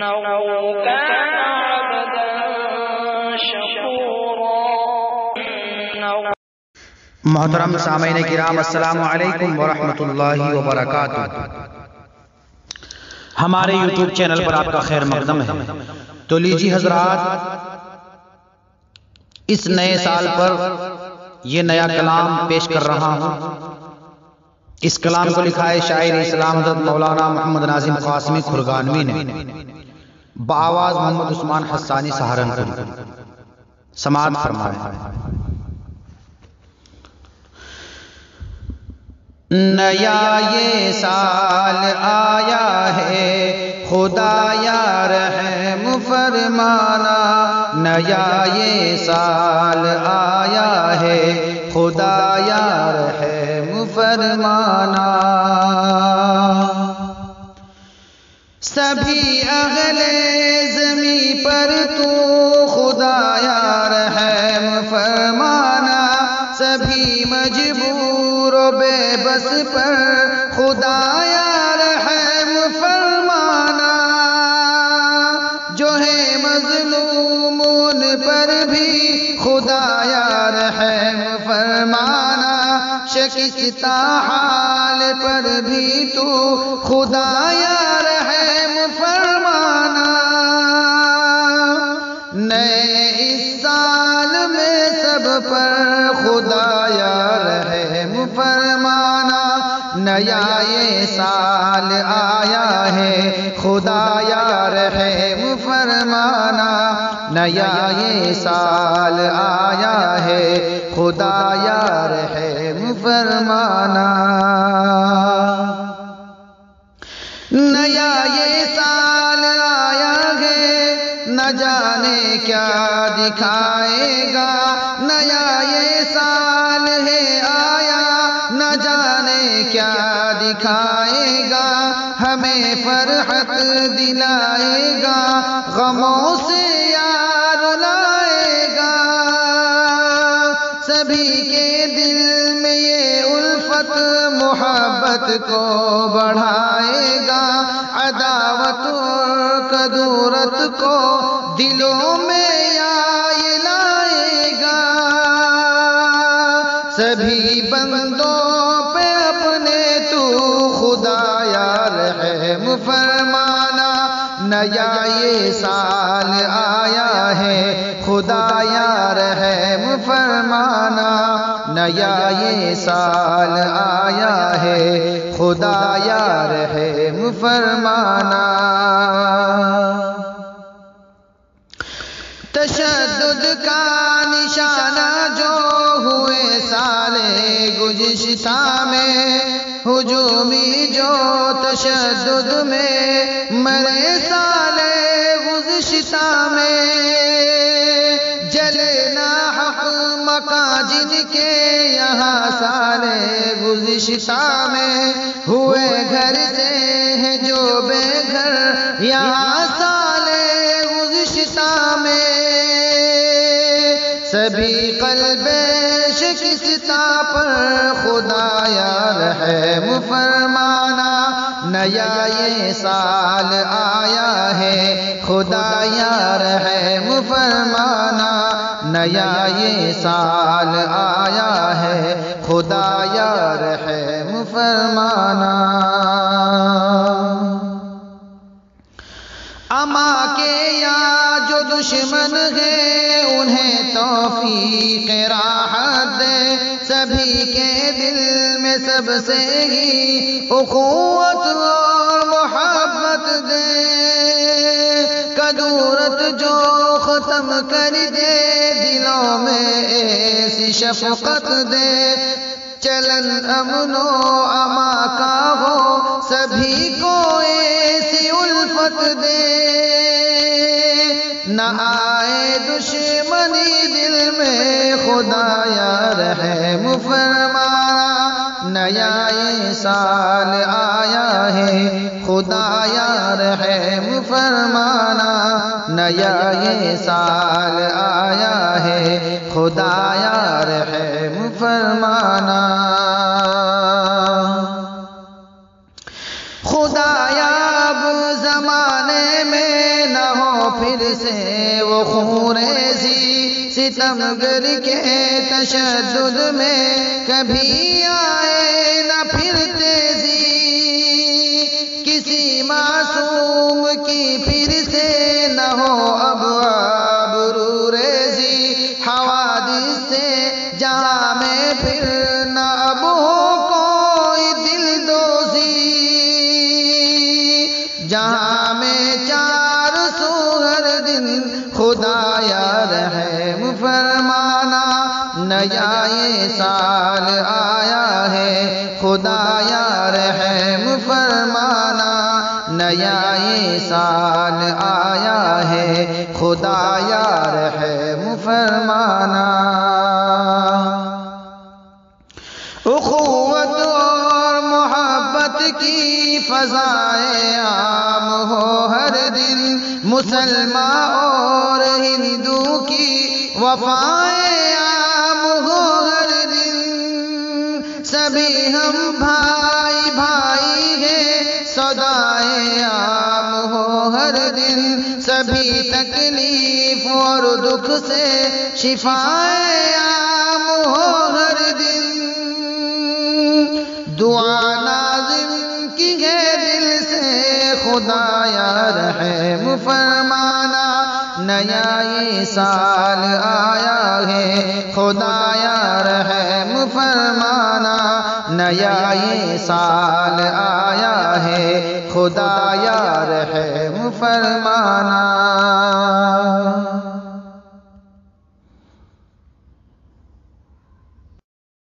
كان عبدا شكورا. محترم سامعین کرام، السلام علیکم ورحمۃ اللہ وبرکاتہ. ہمارے یوٹیوب چینل پر آپ کا خیر مقدم ہے. تو لیجیے حضرات، اس نئے سال پر یہ نیا کلام پیش کر رہا ہوں. اس کلام کو لکھا ہے شاعر اسلام حضرت مولانا محمد ناظم قاسمی کھرگانوی نے، بآواز محمد عثمان حسانی سہارنپوری. سماعت فرمائیں. نیا یہ سال آیا ہے خدایا رحم فرمانا. نیا یہ سال آیا ہے خدایا رحم فرمانا. سبھی اہل زمیں پر تو خدایا رحم فرمانا. سبھی مجبور و بے بس پر خدایا رحم فرمانا. جو ہے مظلوم ان پر بھی خدایا رحم فرمانا. شکستہ حال پر بھی تو خدایا رحم فرمانا. نئے اس سال میں سب پر خدایا رحم فرمانا. نیا یہ سال آیا ہے خدایا رحم فرمانا. نیا یہ سال آیا ہے خدایا رحم فرمانا. نیا یہ سال آیا ہے نہ جانے کیا دکھائے گا. نیا یہ سال ہے آیا نہ جانے کیا دکھائے گا. ہمیں فرحت دلائے گا غموں سے یار لائے گا. سبھی کے دل میں یہ الفت محبت کو بڑھائے گا. عداوت اور کدورت کو دلوں میں یہ لائے گا. سبھی بندوں پہ اپنے تو خدایا رحم فرمانا. نیا یہ سال آیا ہے خدایا رحم فرمانا. نیا یہ سال آیا ہے خدایا رحم فرمانا. تشدد کا نشانہ جو ہوئے سال گزشتہ میں، ہجومی جو تشدد میں مرے سال گزشتہ میں. جلنا حق مقاصد کے یہاں سال گزشتہ میں. ہوئے گھر سے ہیں جو بے گھر یہاں سال گزشتہ میں. سبھی قلب شکستہ پر خدایا رحم فرمانا. نیا یہ سال آیا ہے خدایا رحم فرمانا. نیا یہ سال آیا ہے خدایا رحم فرمانا. اما کے یا جو دشمن ہے انہیں توفیق راحت دے. سبھی کے دل میں سب سے ہی اخوت اور محبت دے. کدورت جو ختم کر دے دلوں میں ایسی شفقت دے. چلن امن و اما کا ہو سبھی کو ایسی الفت دے. نہ آئے دشمنی دل میں خدایا رحم فرمانا. نیا یہ سال آیا ہے خدایا رحم فرمانا. نیا یہ سال آیا ہے خدایا رحم فرمانا. خدایا اب زمانے میں پھر سے وہ خونریزی، ستمگر کے تشدد میں کبھی آئے نہ پھر تیزی، کسی معصوم کی پھر سے نہ ہو اب آبرو ریزی، حوادث سے جہاں میں پھر نہ اب ہو کوئی دل دوزی، جہاں میں چار سو ہر دن خدایا رحم فرمانا، نیا یہ سال آیا ہے خدایا رحم فرمانا، نیا یہ سال آیا ہے خدایا رحم فرمانا۔ اخوت اور محبت کی فضائیں عام ہو ہر دن، مسلمان اور ہندو کی وفائیں عام ہو ہر دن، سبھی ہم بھائی بھائی ہیں صدائیں عام ہو ہر دن، سبھی تکلیف اور دکھ سے شفائیں عام ہو ہر دن، دعا نازم کی ہے دل سے خدایا رحم فرمانا، نیا یہ سال آیا ہے خدایا رحم فرمانا، نیا یہ سال آیا ہے خدایا رحم فرمانا۔